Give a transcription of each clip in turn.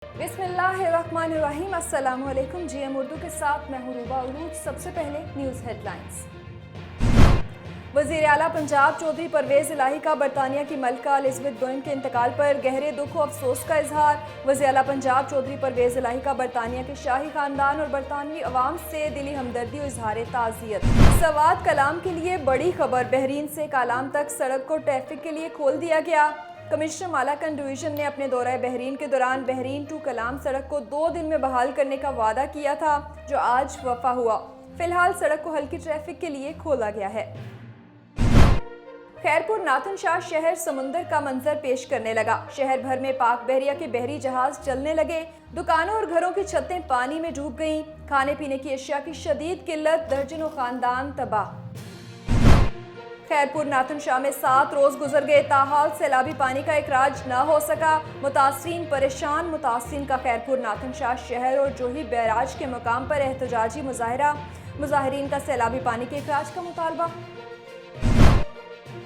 बिस्मिल्लाहिर्रहमानिर्रहीम। अस्सलाम वालेकुम। GM उर्दू के साथ मैं हूं रूबा उरूज। सबसे पहले न्यूज़ हेडलाइंस। वज़ीर आला पंजाब चौधरी परवेज़ इलाही का बरतानिया की मलका एलिज़ाबेथ बोइन के इंतकाल पर गहरे दुख और अफसोस का इजहार। वज़ीर आला पंजाब चौधरी परवेज़ इलाही का बरतानिया के शाही खानदान और बरतानवी अवाम से दिली हमदर्दी और इजहार ताज़ियत। सवात कलाम के लिए बड़ी खबर, बहरीन से कालाम तक सड़क को ट्रैफिक के लिए खोल दिया गया। कमिश्नर मालाकन डिवीजन ने अपने दौरे बहरीन के दौरान बहरीन टू कलाम सड़क को 2 दिन में बहाल करने का वादा किया था, जो आज वफा हुआ। फिलहाल सड़क को हल्की ट्रैफिक के लिए खोला गया है। खैरपुर नाथन शाह शहर समुंदर का मंजर पेश करने लगा। शहर भर में पाक बहरिया के बहरी जहाज चलने लगे। दुकानों और घरों की छतें पानी में डूब गईं। खाने पीने की अशिया की शदीद किल्लत, दर्जनों खानदान तबाह। खैरपुर नाथन शाह में 7 रोज गुजर गए, ताहाल सैलाबी पानी का इखराज न हो सका। मुतासरीन परेशान। मुतासरीन का खैरपुर नाथन शाह शहर और जोही बैराज के मकाम पर एहतजाजी मुजाहरा। मुजाहिरीन का सैलाबी पानी के इखराज का मुतालबा।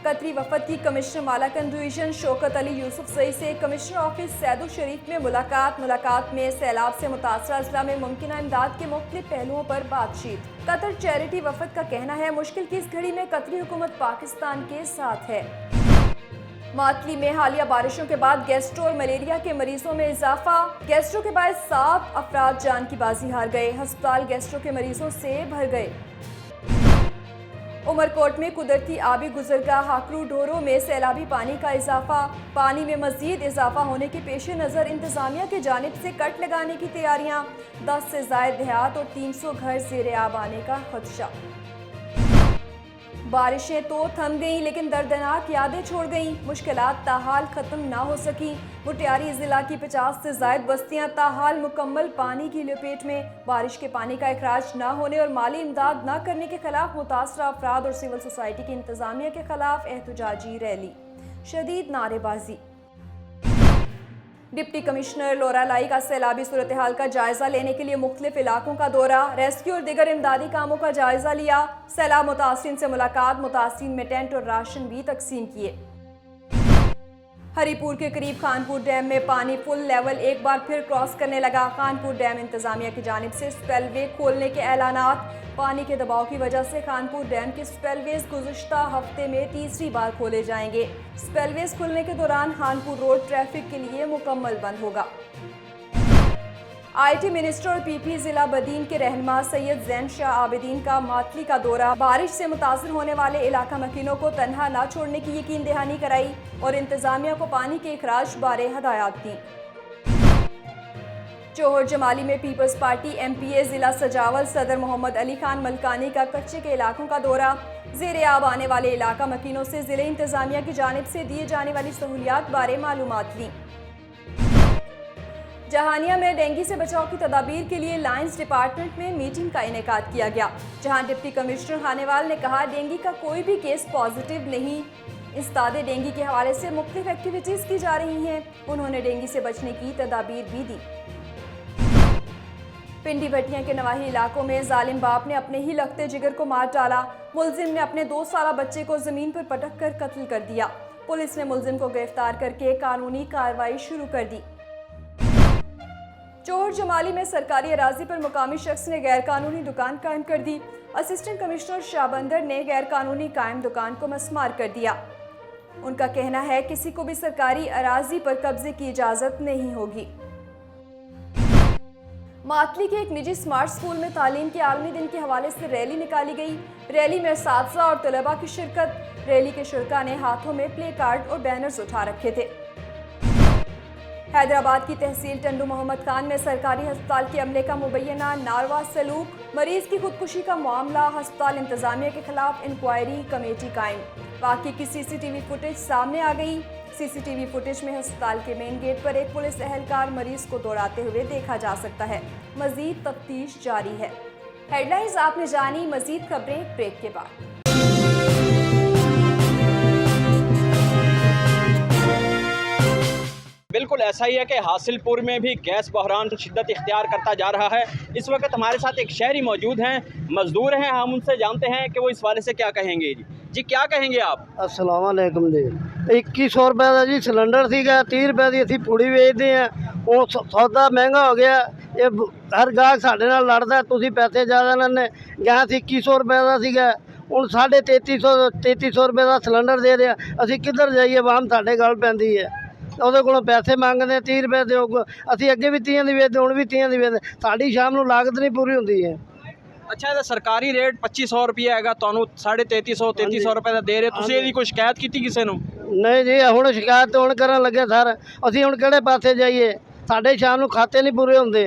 कतरी वफद की कमिश्नर मालाकन डिवीजन शौकत अली यूसुफ सई से कमिश्नर ऑफिस सैदुल शरीफ में मुलाकात में सैलाब से मुतासरा अजला में मुमकिन इमदाद के मुख्तलिफ पहलुओं पर बातचीत। कतर चैरिटी वफद का कहना है मुश्किल की इस घड़ी में कतरी हुकूमत पाकिस्तान के साथ है। मातली में हालिया बारिशों के बाद गैस्ट्रो और मलेरिया के मरीजों में इजाफा। गैस्ट्रो के बाद 7 अफराद जान की बाजी हार गए। अस्पताल गैस्ट्रो के मरीजों से भर गए। उमरकोट में कुदरती आबी गुजरगाह हाकरू डोरो में सैलाबी पानी का इजाफा। पानी में मजीद इजाफा होने के पेश नज़र इंतजामिया की जानिब से कट लगाने की तैयारियां। 10 से ज़ायद देहात और 300 घर ज़ेरे आब आने का खदशा। बारिशें तो थम गईं, लेकिन दर्दनाक यादें छोड़ गईं। मुश्किलात ताहाल ख़त्म ना हो सकी। मुटियारी ज़िला की 50 से ज़ायद बस्तियां ताहाल मुकम्मल पानी की लपेट में। बारिश के पानी का इखराज ना होने और माली इमदाद ना करने के खिलाफ मुतासरा अफराद और सिविल सोसाइटी की इंतजामिया के खिलाफ एहतजाजी रैली, शदीद नारेबाजी। डिप्टी कमिश्नर लोरा लाई का सैलाबी सूरत हाल का जायजा लेने के लिए मुख्तलिफ इलाकों का दौरा। रेस्क्यू और दीगर इमदादी कामों का जायजा लिया। सैलाब मुतासिरीन से मुलाकात। मुतासिरीन में टेंट और राशन भी तकसीम किए। हरीपुर के करीब खानपुर डैम में पानी फुल लेवल एक बार फिर क्रॉस करने लगा। खानपुर डैम इंतजामिया की जानिब से स्पेलवे खोलने के ऐलानात। पानी के दबाव की वजह से खानपुर डैम के स्पेलवेज गुज़िश्ता हफ्ते में तीसरी बार खोले जाएंगे। स्पेलवेज खुलने के दौरान खानपुर रोड ट्रैफिक के लिए मुकम्मल बंद होगा। IT मिनिस्टर और PP जिला बदीन के रहनुमा सैयद जैन शाह आबिदीन का मातली का दौरा। बारिश से मुतासर होने वाले इलाका मकीनों को तन्हा न छोड़ने की यकीन दहानी कराई और इंतजामिया को पानी के इखराज बारे हदायत दी। चौहर जमाली में पीपल्स पार्टी MPA जिला सजावल सदर मोहम्मद अली खान मलकानी का कच्चे के इलाकों का दौरा। ज़ेरे आब आने वाले इलाका मकीनों से ज़िले इंतजामिया की जानिब से दिए जाने वाली सहूलियात बारे मालूमात ली। जहानिया में डेंगू से बचाव की तदाबीर के लिए लाइंस डिपार्टमेंट में मीटिंग का इनेकाद किया गया, जहां डिप्टी कमिश्नर खानेवाल ने कहा डेंगू का कोई भी केस पॉजिटिव नहीं। इंसदादे डेंगू के हवाले से मुख्तलिफ एक्टिविटीज़ की जा रही हैं। उन्होंने डेंगू से बचने की तदाबीर भी दी। पिंडी भटिया के नवाही इलाकों में जालिम बाप ने अपने ही लगते जिगर को मार डाला। मुलजिम ने अपने 2 साला बच्चे को ज़मीन पर पटक कर कत्ल कर दिया। पुलिस ने मुलजिम को गिरफ्तार करके कानूनी कार्रवाई शुरू कर दी। चौहर जमाली में सरकारी अराजी पर मुकामी शख्स ने गैर कानूनी दुकान कायम कर दी। असिस्टेंट कमिश्नर शाहबंदर ने गैर कानूनी कायम दुकान को मस्मार कर दिया। उनका कहना है किसी को भी सरकारी अराजी पर कब्जे की इजाज़त नहीं होगी। मातली के एक निजी स्मार्ट स्कूल में तालीम के आलमी दिन के हवाले से रैली निकाली गई। रैली में असातिज़ा और तलबा की शिरकत। रैली के शुरका ने हाथों में प्ले कार्ड और बैनर्स उठा रखे थे। हैदराबाद की तहसील टंडू मोहम्मद खान में सरकारी हस्पताल के अमले का मुबैना नारवा सलूक। मरीज की खुदकुशी का मामला। हस्पताल इंतजामिया के खिलाफ इंक्वायरी कमेटी कायम। वाक़े की CCTV फुटेज सामने आ गई। CCTV फुटेज में हस्पताल के मेन गेट पर एक पुलिस एहलकार मरीज को दौड़ाते हुए देखा जा सकता है। मजीद तफ्तीश जारी है। हेडलाइंस आपने जानी, मजीद खबरें ब्रेक के बाद। बिल्कुल ऐसा ही है कि हासिलपुर में भी गैस बहरान शिद्दत इख्तियार करता जा रहा है। इस वक्त हमारे साथ एक शहरी मौजूद हैं, मजदूर हैं। हम उनसे जानते हैं कि वो इस वाले से क्या कहेंगे। जी क्या कहेंगे आप? अस्सलाम वालेकुम जी। 2100 रुपए का जी सिलेंडर सीगा, 30 रुपए की असी पूड़ी बेचते हैं। ਉਹ ਸੌਦਾ ਮਹਿੰਗਾ ਹੋ ਗਿਆ। ਇਹ ਹਰ ਗਾਹਕ ਸਾਡੇ ਨਾਲ ਲੜਦਾ, ਤੁਸੀਂ ਪੈਸੇ ਜ਼ਿਆਦਾ ਲੈਣੇ। ਗੈਸ 2100 ਰੁਪਏ ਦਾ ਸੀਗਾ, ਹੁਣ 3350 ਰੁਪਏ ਦਾ ਸਿਲੰਡਰ ਦੇ ਰਿਹਾ। ਅਸੀਂ ਕਿੱਧਰ ਜਾਈਏ? ਆਵਾਮ ਸਾਡੇ ਗੱਲ ਪੈਂਦੀ ਹੈ, ਉਹਦੇ ਕੋਲੋਂ ਪੈਸੇ ਮੰਗਦੇ 30 ਰੁਪਏ ਦਿਓ। ਅਸੀਂ ਅੱਗੇ ਵੀ 30 ਦੀ ਵੇਚਦੇ, ਹੁਣ ਵੀ 30 ਦੀ ਵੇਚਦੇ। ਸਾਡੀ ਸ਼ਾਮ ਨੂੰ ਲਾਗਤ ਨਹੀਂ ਪੂਰੀ ਹੁੰਦੀ ਹੈ। ਅੱਛਾ, ਇਹਦਾ ਸਰਕਾਰੀ ਰੇਟ 2500 ਰੁਪਏ ਹੈਗਾ, ਤੁਹਾਨੂੰ 3350 ਰੁਪਏ ਦਾ ਦੇ ਰਹੇ। ਤੁਸੀਂ ਇਹਦੀ ਕੋਈ ਸ਼ਿਕਾਇਤ ਕੀਤੀ ਕਿਸੇ ਨੂੰ? ਨਹੀਂ ਜੀ, ਹੁਣ ਸ਼ਿਕਾਇਤ ਤਾਂ ਹੁਣ ਕਰਨ ਲੱਗੇ ਸਰ। ਅਸੀਂ ਹੁਣ ਕਿਹੜੇ ਪਾਸੇ ਜਾਈਏ? ਸਾਡੇ ਸ਼ਾਮ ਨੂੰ ਖਾਤੇ ਨਹੀਂ ਪੂਰੇ ਹੁੰਦੇ,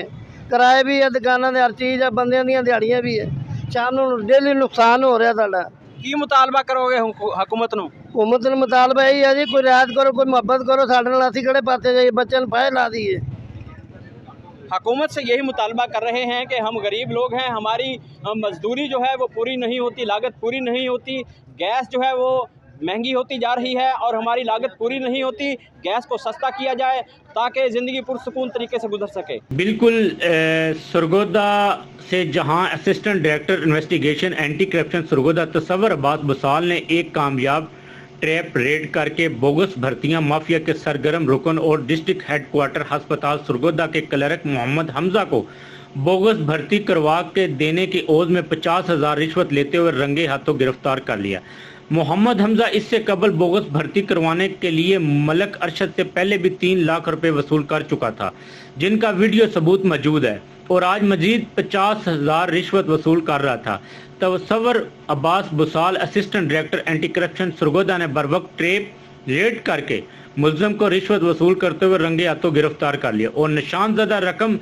ਕਿਰਾਏ ਵੀ ਹੈ, ਦੁਕਾਨਾਂ ਦੇ ਹਰ ਚੀਜ਼ ਹੈ, ਬੰਦਿਆਂ ਦੀਆਂ ਦਿਹਾੜੀਆਂ ਵੀ ਹੈ। ਸ਼ਾਮ ਨੂੰ ਡੇਲੀ ਨੁਕਸਾਨ ਹੋ ਰਿਹਾ ਸਾਡਾ। ਕੀ ਮੁਤਾਲਬਾ ਕਰੋਗੇ ਹਕੂਮਤ ਨੂੰ? हुकूमत ने मुतालबा यही है जी, कोई रियायत करो, कोई मोहब्बत करो साढ़े नाल। असीं किहड़े पासे जाइए? बच्चों नूं फाहे ला दीए। हुकूमत से यही मुतालबा कर रहे हैं कि हम गरीब लोग हैं, हमारी मजदूरी जो है वो पूरी नहीं होती, लागत पूरी नहीं होती, गैस जो है वो महंगी होती जा रही है और हमारी लागत पूरी नहीं होती। गैस को सस्ता किया जाए ताकि ज़िंदगी पुरसुकून तरीके से गुजर सके। बिल्कुल सरगोदा से जहां assistant director investigation anti corruption Sargodha Tasawwur Abbas Basal ने एक कामयाब ट्रैप रेड करके बोगस भर्तियां माफिया के सरगर्म रुकन और डिस्ट्रिक्ट हेडक्वार्टर अस्पताल सरगोदा के क्लर्क मोहम्मद हमजा को बोगस भर्ती करवा के देने की ओज में 50,000 रिश्वत लेते हुए रंगे हाथों गिरफ्तार कर लिया। मोहम्मद हमजा इससे कबल बोगस भर्ती करवाने के लिए मलक अरशद से पहले भी 3 लाख रुपए वसूल कर चुका था, जिनका वीडियो सबूत मौजूद है, और आज मजीद 50,000 रिश्वत वसूल कर रहा था। Tasawwur Abbas Basal assistant director anti corruption Sargodha ने बरवक्त ट्रैप रेड करके मुल्ज़िम को रिश्वत वसूल करते हुए रंगे हाथों गिरफ्तार कर लिया और निशानजदा रकम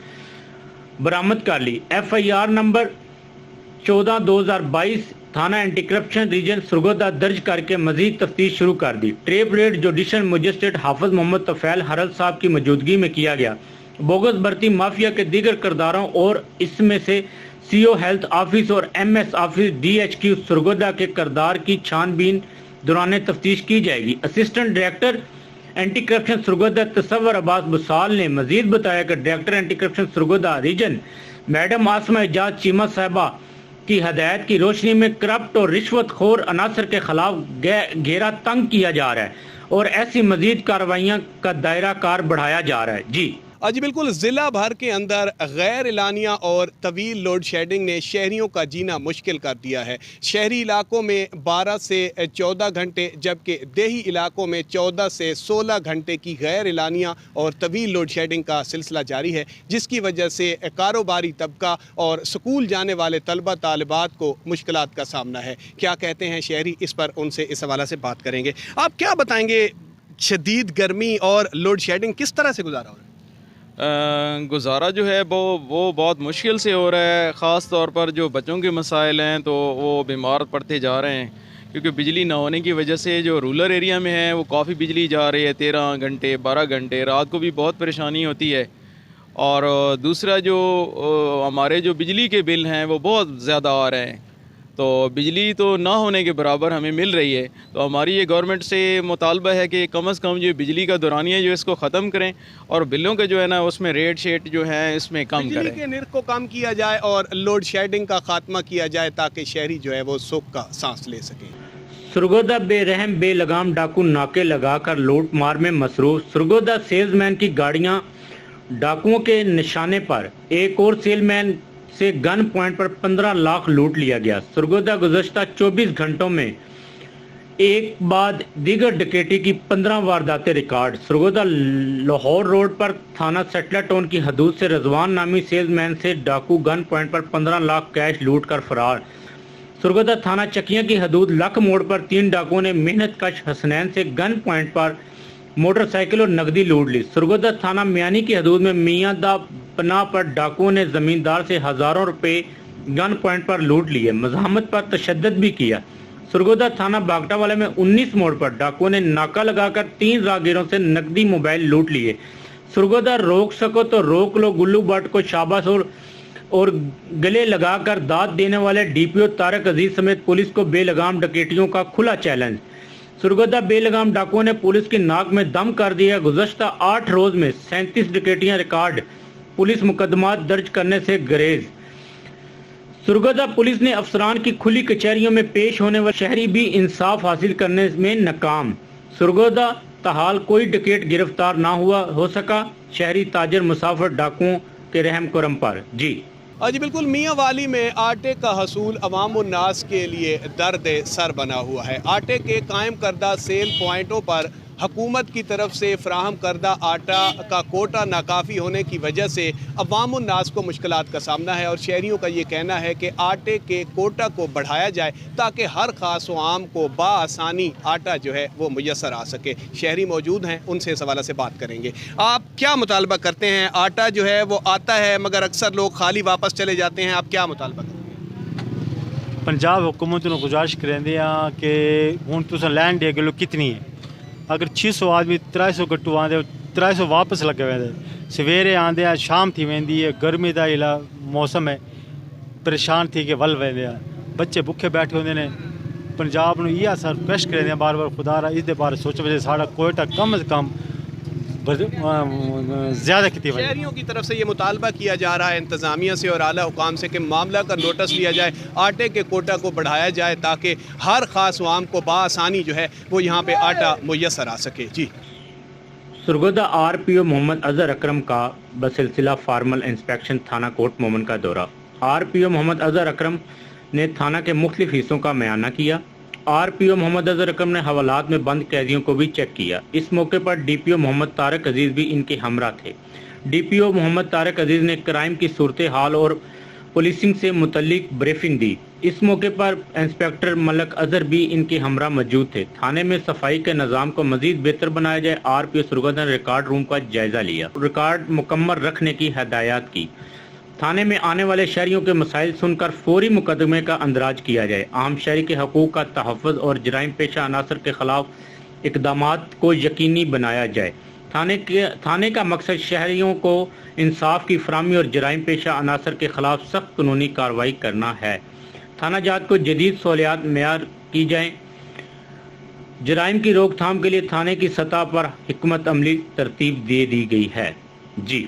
बरामद कर ली। FIR नंबर 14/2022 थाना एंटी करप्शन रीजन सरगोदा दर्ज करके मजीद तफ्तीश शुरू कर दी। ट्रैप रेड जुडिशल मजिस्ट्रेट हाफिज मोहम्मद तफैल हरल साहब की मौजूदगी में किया गया। बोगस भर्ती माफिया के दीगर किरदारों और इसमें से CO हेल्थ ऑफिस और MS ऑफिस DHQ सरगोदा के किरदार की छानबीन दौरान तफ्तीश की जाएगी। Assistant director anti corruption Sargodha Tasawwur Abbas Basal ने मजीद बताया कि director anti corruption Sargodha region madam Asma Ejaz Cheema साहबा की हदायत की रोशनी में करप्ट और रिश्वतखोर अनासर के खिलाफ घेरा तंग किया जा रहा है और ऐसी मजीद कार्रवाइयाँ का दायरा कार बढ़ाया जा रहा है। जी जी बिल्कुल, ज़िला भर के अंदर गैर एलानिया और तवील लोड शेडिंग ने शहरियों का जीना मुश्किल कर दिया है। शहरी इलाकों में 12 से 14 घंटे जबकि देही इलाकों में 14 से 16 घंटे की गैर एलानिया और तवील लोड शेडिंग का सिलसिला जारी है, जिसकी वजह से कारोबारी तबका और स्कूल जाने वाले तलबा तालिबात को मुश्किलात का सामना है। क्या कहते हैं शहरी, इस पर उनसे इस हवाले से बात करेंगे। आप क्या बताएंगे, शदीद गर्मी और लोड शेडिंग किस तरह से गुजारा हो रहा है? गुजारा जो है वो बहुत मुश्किल से हो रहा है। ख़ास तौर पर जो बच्चों के मसाइल हैं तो वो बीमार पड़ते जा रहे हैं, क्योंकि बिजली ना होने की वजह से जो रूरल एरिया में है वो काफ़ी बिजली जा रही है, 13 घंटे 12 घंटे, रात को भी बहुत परेशानी होती है। और दूसरा जो हमारे जो बिजली के बिल हैं वो बहुत ज़्यादा आ रहे हैं, तो बिजली तो ना होने के बराबर हमें मिल रही है। तो हमारी ये गवर्नमेंट से मुतालबा है कि कम से कम जो बिजली का दौरानिया जो इसको ख़त्म करें और बिलों के जो है ना उसमें रेट शेट जो है इसमें कम करें, बिजली के निर्ख को कम किया जाए और लोड शेडिंग का खात्मा किया जाए ताकि शहरी जो है वो सुख का सांस ले सके। सरगोदा बेरहम बेलगाम डाकू नाके लगाकर लूट मार में मसरूफ। सरगोदा सेल्समैन की गाड़ियां डाकुओं के निशाने पर, एक और सेलमैन से गन पॉइंट पर 15 लाख लूट लिया गया। सरगोदा गुज़श्ता 24 घंटों में एक बाद दीगर डकैती की 15 वारदातें रिकॉर्ड। सरगोदा लाहौर रोड पर थाना सेटला टाउन की हदूद से रजवान नामी सेल्समैन से डाकू गन पॉइंट पर 15 लाख कैश लूट कर फरार। सरगोदा थाना चकिया की हदूद लख मोड़ पर 3 डाकुओं ने मेहनत कश हसनैन से गन पॉइंट पर मोटरसाइकिल और नकदी लूट ली। सरगोदा थाना मियानी की हदूद में मियां दा पनाह पर डाकुओं ने जमींदार से हजारों रुपए गन पॉइंट पर लूट लिए, मज़ाहमत पर तशद्दुद भी किया। सरगोदा थाना बागटा वाले में 19 मोड़ पर डाकुओं ने नाका लगाकर 3 राहगीरों से नकदी मोबाइल लूट लिए। सरगोदा रोक सको तो रोक लो गुल्लू भट्ट को शाबाश और गले लगाकर दाद देने वाले DPO तारक अजीज समेत पुलिस को बेलगाम डकैतियों का खुला चैलेंज। सरगोदा बेलगाम डाकुओं ने पुलिस की नाक में दम कर दिया। गुज़श्ता 8 रोज में 37 डकैतियां रिकॉर्ड, पुलिस मुकदमात दर्ज करने से गुरेज। सरगोदा पुलिस ने अफसरान की खुली कचहरियों में पेश होने वाले शहरी भी इंसाफ हासिल करने में नाकाम। सरगोदा ताहाल कोई डकैत गिरफ्तार ना हो सका। शहरी ताजर मुसाफिर डाकुओं के रहम करम पर। जी जी बिल्कुल, मियाँ वाली में आटे का हसूल अवामुन्नास के लिए दर्द सर बना हुआ है। आटे के कायम करदा सेल पॉइंटों पर हुकूमत की तरफ से फ्राहम करदा आटा का कोटा नाकाफ़ी होने की वजह से अवामुन्नास को मुश्किलात का सामना है और शहरियों का ये कहना है कि आटे के कोटा को बढ़ाया जाए ताकि हर ख़ास व आम को बाआसानी आटा जो है वो मुयस्सर आ सके। शहरी मौजूद हैं, उनसे इस हवाले से बात करेंगे। आप क्या मुतालबा करते हैं? आटा जो है वो आता है मगर अक्सर लोग खाली वापस चले जाते हैं, आप क्या मुतालबा करते हैं? पंजाब हुकूमत नूं गुजारिश करेंदे आ कि हुण तुसां लैन दे किलो कितनी है। अगर 600 आदमी 300 गट्टू आंदे 300 वापस लगे वेंदे। सवेरे आंदे शाम थी वेंदी है, गर्मी दा इला मौसम है, परेशान थी के वल वेंदे। बच्चे भुखे बैठे होंदे ने। पंजाब नूं इह अस रिक्वेस्ट करेंदे बार बार खुदा रा इस दे बारे सोच वजह साड़ा कोयटा कम से कम ज़्यादा की वजह। शहरियों की तरफ से ये मुतालबा किया जा रहा है इंतज़ामिया से और आला हुकाम से कि मामला का नोटिस लिया जाए, आटे के कोटा को बढ़ाया जाए ताकि हर ख़ास आम को बाआसानी जो है वो यहाँ पे आटा मुयस्सर आ सके। जी सुरगोदा RPO मोहम्मद अजहर अकरम का बसिलसिला फार्मल इंस्पेक्शन थाना कोट मोमन का दौरा। RPO मोहम्मद अजहर अकरम ने थाना के मुख्तलिफ हिस्सों का मुआयना किया। RPO मोहम्मद अजहर अकरम ने हवालात में बंद कैदियों को भी चेक किया। इस मौके पर DPO मोहम्मद तारक अजीज भी इनके हमरा थे। DPO मोहम्मद तारक अजीज ने क्राइम की सूरत हाल और पुलिसिंग से मुतल्लिक ब्रीफिंग दी। इस मौके पर इंस्पेक्टर मलक अजहर भी इनके हमरा मौजूद थे। थाने में सफाई के निज़ाम को मजीद बेहतर बनाया जाए। RPO सुरगोदा ने रिकॉर्ड रूम का जायजा लिया, रिकॉर्ड मुकम्मल रखने की हदायत की। थाने में आने वाले शहरियों के मसाइल सुनकर फौरी मुकदमे का अंदराज किया जाए। आम शहरी के हकूक का तहफ़्फ़ुज़ और जराइम पेशा अनासर के खिलाफ इक़दामात को यकीनी बनाया जाए। थाने का मकसद शहरियों को इंसाफ की फराहमी और जराइम पेशा अनासर के खिलाफ सख्त कानूनी कार्रवाई करना है। थाना जात को जदीद सहूलियात मेयार की जाए। जराइम की रोकथाम के लिए थाने की सतह पर हिकमत अमली तरतीब दे दी गई है। जी